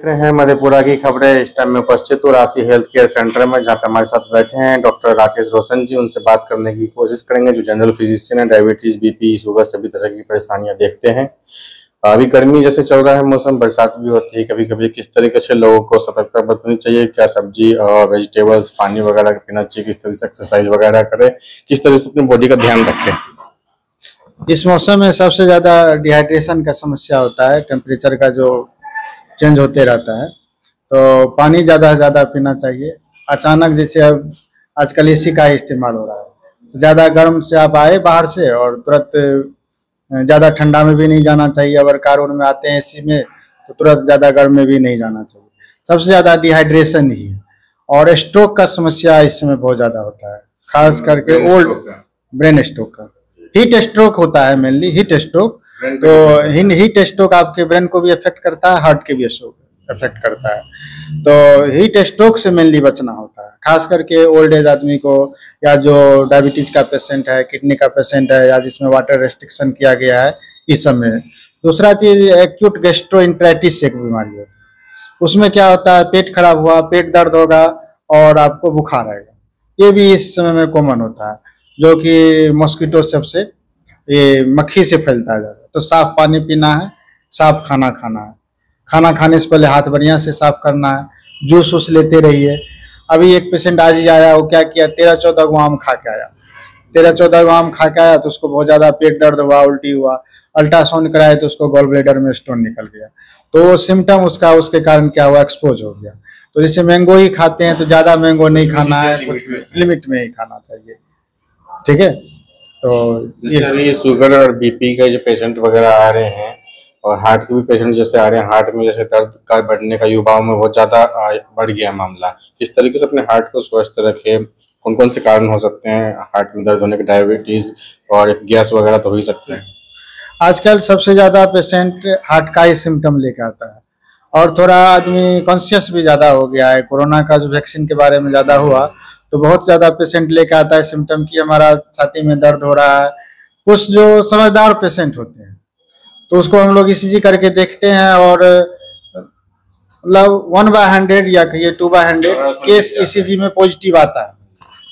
रहे हैं मधेपुरा की खबरें। इस टाइम में उपस्थित हूँ राशि हेल्थ केयर सेंटर में, जहाँ पे हमारे साथ बैठे हैं डॉक्टर राकेश रोशन जी। उनसे बात करने की कोशिश करेंगे, जो जनरल फिजिशियन है, डायबिटीज, बीपी, शुगर सभी तरह की परेशानियां देखते हैं। अभी गर्मी जैसे चल रहा है मौसम, बरसात भी होती है कभी कभी, किस तरीके से लोगों को सतर्कता बरतनी चाहिए, क्या सब्जी और वेजिटेबल्स, पानी वगैरह पीना चाहिए, किस तरह से एक्सरसाइज वगैरह करें, किस तरह से अपनी बॉडी का ध्यान रखें। इस मौसम में सबसे ज्यादा डिहाइड्रेशन का समस्या होता है। टेम्परेचर का जो चेंज होते रहता है, तो पानी ज्यादा से ज्यादा पीना चाहिए। अचानक जैसे अब आजकल एसी का इस्तेमाल हो रहा है, ज्यादा गर्म से आप आए बाहर से और तुरंत ज्यादा ठंडा में भी नहीं जाना चाहिए। अगर कार में आते हैं एसी में, तो तुरंत ज्यादा गर्म में भी नहीं जाना चाहिए। सबसे ज्यादा डिहाइड्रेशन ही है। और स्ट्रोक का समस्या इस समय बहुत ज्यादा होता है, खास करके ओल्ड ब्रेन स्ट्रोक का। हीट स्ट्रोक होता है मेनली, हीट स्ट्रोक। तो हीट स्ट्रोक आपके ब्रेन को भी अफेक्ट करता है, हार्ट के भी अफेक्ट करता है। तो हीट स्ट्रोक से मेनली बचना होता है, खास करके ओल्ड एज आदमी को, या जो डायबिटीज का पेशेंट है, किडनी का पेशेंट है, या जिसमें वाटर रेस्ट्रिक्शन किया गया है, इस समय। दूसरा चीज एक्यूट गैस्ट्रोएंटेराइटिस एक बीमारी होती है। उसमें क्या होता है, पेट खराब हुआ, पेट दर्द होगा और आपको बुखार आएगा। ये भी इस समय में कॉमन होता है, जो कि मॉस्किटो सबसे, ये मक्खी से फैलता है ज़्यादा। तो साफ पानी पीना है, साफ खाना खाना है, खाना खाने से पहले हाथ बढ़िया से साफ करना है, जूस वूस लेते रहिए। अभी एक पेशेंट आज ही आया, वो क्या किया, 13-14 गो आम खा के आया। 13-14 गो आम खा के आया तो उसको बहुत ज़्यादा पेट दर्द हुआ, उल्टी हुआ। अल्ट्रासाउंड कराए तो उसको गॉल ब्लैडर में स्टोन निकल गया। तो वो सिम्टम उसका, उसके कारण क्या हुआ, एक्सपोज हो गया। तो जैसे मैंगो ही खाते हैं, तो ज़्यादा मैंगो नहीं खाना है, कुछ लिमिट में ही खाना चाहिए, ठीक है। तो ये शुगर और बीपी के जो पेशेंट वगैरह आ रहे हैं, और हार्ट के भी पेशेंट जैसे आ रहे हैं, हार्ट में जैसे दर्द का बढ़ने का युवाओं में बहुत ज्यादा बढ़ गया मामला। किस तरीके से अपने हार्ट को स्वस्थ रखें, कौन कौन से कारण हो सकते हैं हार्ट में दर्द होने के? डायबिटीज और गैस वगैरह तो हो ही सकते हैं। आजकल सबसे ज्यादा पेशेंट हार्ट का ही सिम्टम लेके आता है। और थोड़ा आदमी कॉन्शियस भी ज्यादा हो गया है। कोरोना का जो वैक्सीन के बारे में ज्यादा हुआ, तो बहुत ज्यादा पेशेंट लेके आता है सिम्टम की हमारा छाती में दर्द हो रहा है। कुछ जो समझदार पेशेंट होते हैं, तो उसको हम लोग ईसीजी करके देखते हैं, और मतलब 1/100 या कहिए 2/100 केस ईसीजी में पॉजिटिव आता है।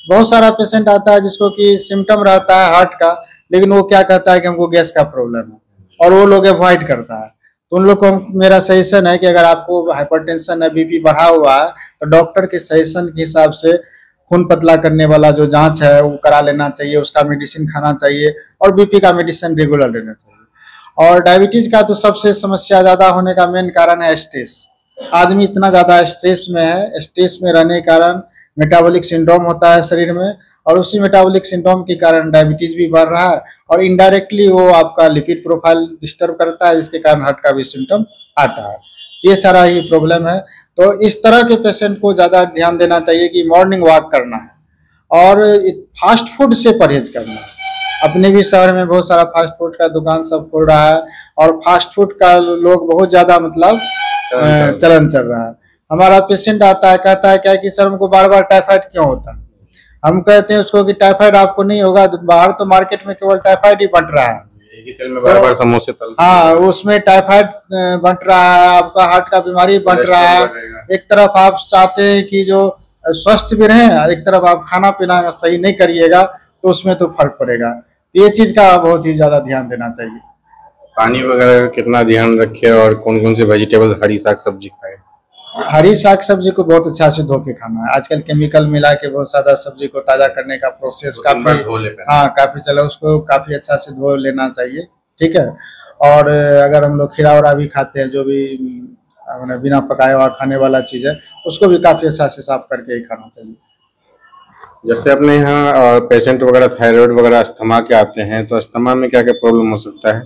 बहुत सारा पेशेंट आता है जिसको कि सिम्टम रहता है हार्ट का, लेकिन वो क्या कहता है कि हमको गैस का प्रॉब्लम है, और वो लोग अवॉइड करता है। तो उन लोग को मेरा सजेशन है कि अगर आपको हाइपरटेंशन है, बीपी बढ़ा हुआ है, तो डॉक्टर के सजेशन के हिसाब से खून पतला करने वाला जो जांच है वो करा लेना चाहिए, उसका मेडिसिन खाना चाहिए, और बीपी का मेडिसिन रेगुलर लेना चाहिए। और डायबिटीज का तो सबसे समस्या ज्यादा होने का मेन कारण है स्ट्रेस। आदमी इतना ज्यादा स्ट्रेस में है, स्ट्रेस में रहने के कारण मेटाबॉलिक सिंड्रोम होता है शरीर में, और उसी मेटाबॉलिक सिंड्रोम के कारण डायबिटीज भी बढ़ रहा है, और इनडायरेक्टली वो आपका लिपिड प्रोफाइल डिस्टर्ब करता है, जिसके कारण हार्ट का भी सिम्टम आता है। ये सारा ही प्रॉब्लम है। तो इस तरह के पेशेंट को ज्यादा ध्यान देना चाहिए कि मॉर्निंग वॉक करना है, और फास्ट फूड से परहेज करना है। अपने भी शहर में बहुत सारा फास्ट फूड का दुकान सब खोल रहा है, और फास्ट फूड का लोग बहुत ज्यादा मतलब चलन चल रहा है। हमारा पेशेंट आता है, कहता है क्या कि सर हमको बार बार टाइफाइड क्यों होता है। हम कहते हैं उसको कि टाइफाइड आपको नहीं होगा, बाहर तो मार्केट में केवल टाइफाइड ही बंट रहा है, बार समोसे तलते हैं। हाँ, उसमें टाइफाइड बंट रहा है, आपका हार्ट का बीमारी बंट रहा है। एक तरफ आप चाहते हैं कि जो स्वस्थ भी रहे, एक तरफ आप खाना पीना सही नहीं करिएगा, तो उसमें तो फर्क पड़ेगा। ये चीज का बहुत ही ज्यादा ध्यान देना चाहिए। पानी वगैरह कितना ध्यान रखे, और कौन कौन से वेजिटेबल, हरी साग सब्जी खाए? हरी साग सब्जी को बहुत अच्छा से धो के खाना है। आजकल केमिकल मिला के बहुत ज्यादा सब्जी को ताजा करने का प्रोसेस काफी चला, उसको काफी अच्छा से धो लेना चाहिए, ठीक है। और अगर हम लोग खीरा वरा भी खाते हैं, जो भी बिना पकाया हुआ खाने वाला चीज है, उसको भी काफी अच्छा से साफ करके ही खाना चाहिए। जैसे अपने यहाँ पेशेंट वगैरह थायराइड वगैरह अस्थमा के आते हैं, तो अस्थमा में क्या क्या प्रॉब्लम हो सकता है?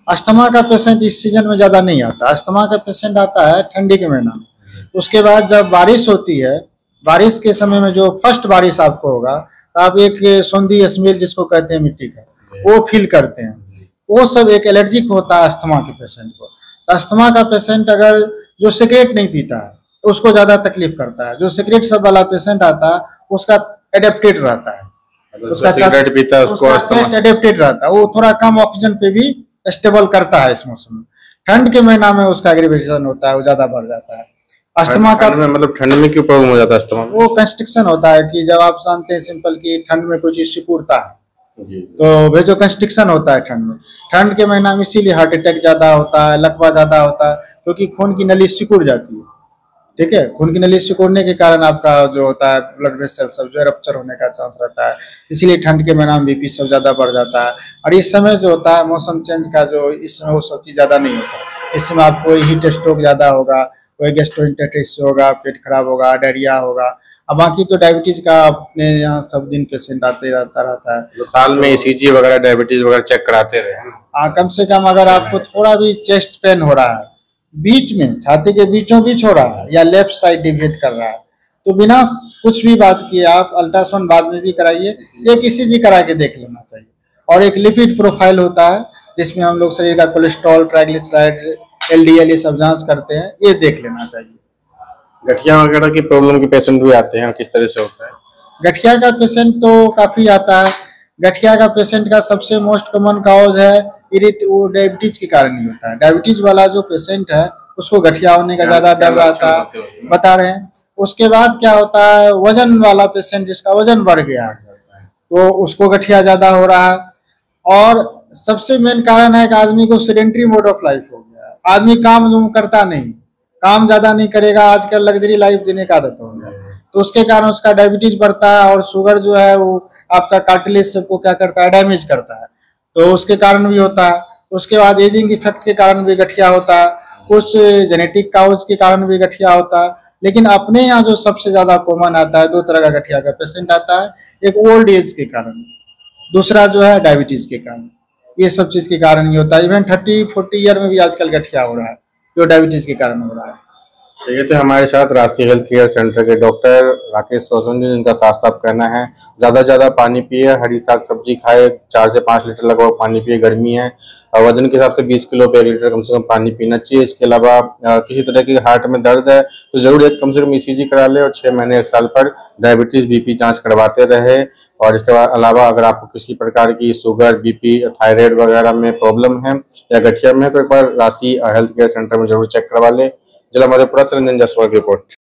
अस्थमा का पेशेंट इस सीजन में ज्यादा नहीं आता। अस्थमा का पेशेंट आता है ठंडी के महीना में। उसके बाद जब बारिश होती है, बारिश के समय में जो फर्स्ट बारिश आपको होगा, तो आप एक सौंधी स्मेल जिसको कहते हैं मिट्टी का, वो फील करते हैं। वो सब एक एलर्जिक होता है अस्थमा के पेशेंट को। अस्थमा का पेशेंट अगर जो सिगरेट नहीं पीता है, तो उसको ज्यादा तकलीफ करता है। जो सिगरेट सब वाला पेशेंट आता है, उसका एडेप्टेड रहता है, उसका सिगरेट पीता है, उसका चेस्ट एडेप्टेड रहता है, वो थोड़ा कम ऑक्सीजन पे भी स्टेबल करता है इस मौसम में। ठंड के महीना में उसका एग्रीवेशन होता है, वो ज्यादा बढ़ जाता है। अस्थमा का मतलब ठंड में क्यों प्रॉब्लम हो जाता है अस्थमा में? वो कंस्ट्रिक्शन होता है कि जब आप जानते हैं सिंपल कि ठंड में कोई चीज सिकुड़ता है जी। तो वेजो कंस्ट्रिक्शन होता है ठंड में। ठंड के महीना में इसीलिए हार्ट अटैक ज्यादा होता है, लकवा ज्यादा होता है, क्योंकि खून की नली सिकुड़ जाती है। ठीक है, खून की नली सिकुड़ने के कारण आपका जो होता है ब्लड वेसल सब जो है रप्चर होने का चांस रहता है। इसीलिए ठंड के महीना में बीपी सब ज्यादा बढ़ जाता है। और इस समय जो होता है मौसम चेंज का जो इस समय वो सब चीज ज्यादा नहीं होता। इस समय आपको हीट स्ट्रोक ज्यादा होगा, कोई गैस्ट्रोइंटेस्टाइटिस होगा, पेट खराब होगा, डायरिया होगा। अब बाकी तो डायबिटीज का अपने यहाँ सब दिन पेशेंट आते रहता है। तो साल में ईसीजी वगैरह डायबिटीज वगैरह चेक कराते रहे हैं। हाँ, कम से कम अगर आपको थोड़ा भी चेस्ट पेन हो रहा है, बीच में छाती के बीचों बीच हो रहा है या लेफ्ट साइड डिविएट कर रहा है, तो बिना कुछ भी बात किए आप अल्ट्रासाउंड बाद में भी कराइए, एक ईसीजी करा के देख लेना चाहिए। और एक लिपिड प्रोफाइल होता है जिसमें हम लोग शरीर का कोलेस्ट्रॉल, ट्राइग्लिसराइड, एलडीएल ये सब जांच करते हैं, ये देख लेना चाहिए। गठिया वगैरह की प्रॉब्लम के पेशेंट भी आते हैं, किस तरह से होता है? गठिया का पेशेंट तो काफी आता है। गठिया का पेशेंट का सबसे मोस्ट कॉमन कॉज है वो डायबिटीज के कारण ही होता है। डायबिटीज वाला जो पेशेंट है उसको गठिया होने का ज्यादा डर रहता है, बता रहे हैं। उसके बाद क्या होता है, वजन वाला पेशेंट जिसका वजन बढ़ गया है तो उसको गठिया ज्यादा हो रहा है। और सबसे मेन कारण है कि आदमी को सेडेंटरी मोड ऑफ लाइफ हो गया है। आदमी काम जो करता नहीं, काम ज्यादा नहीं करेगा, आजकल लग्जरी लाइफ जीने का आदत हो गया, तो उसके कारण उसका डायबिटीज बढ़ता है। और शुगर जो है वो आपका कार्टिलेज सबको क्या करता है, डैमेज करता है, तो उसके कारण भी होता है। उसके बाद एजिंग इफेक्ट के कारण भी गठिया होता है, कुछ जेनेटिक काउज के कारण भी गठिया होता है। लेकिन अपने यहाँ जो सबसे ज्यादा कॉमन आता है, दो तरह का गठिया का पेशेंट आता है, एक ओल्ड एज के कारण, दूसरा जो है डायबिटीज के कारण। ये सब चीज के कारण ही होता है। इवन 30-40 ईयर में भी आजकल गठिया हो रहा है जो डायबिटीज के कारण हो रहा है। ये थे हमारे साथ राशि हेल्थ केयर सेंटर के डॉक्टर राकेश रोशन जी, जिनका साफ साफ कहना है ज्यादा ज्यादा पानी पिए, हरी साग सब्जी खाए, 4 से 5 लीटर लगभग पानी पिए, गर्मी है, और वजन के हिसाब से 20 किलो पे 1 लीटर कम से कम पानी पीना चाहिए। इसके अलावा किसी तरह की हार्ट में दर्द है तो जरूर एक कम से कम ईसीजी करा ले, और 6 महीने 1 साल पर डायबिटीज बीपी जांच करवाते रहे। और इसके अलावा अगर आपको किसी प्रकार की शुगर, बीपी, थायराइड वगैरह में प्रॉब्लम है या गठिया में है तो एक बार राशि हेल्थ केयर सेंटर में जरूर चेक करवा ले। जिला मधेपुरा से रंजन जायसवाल की रिपोर्ट।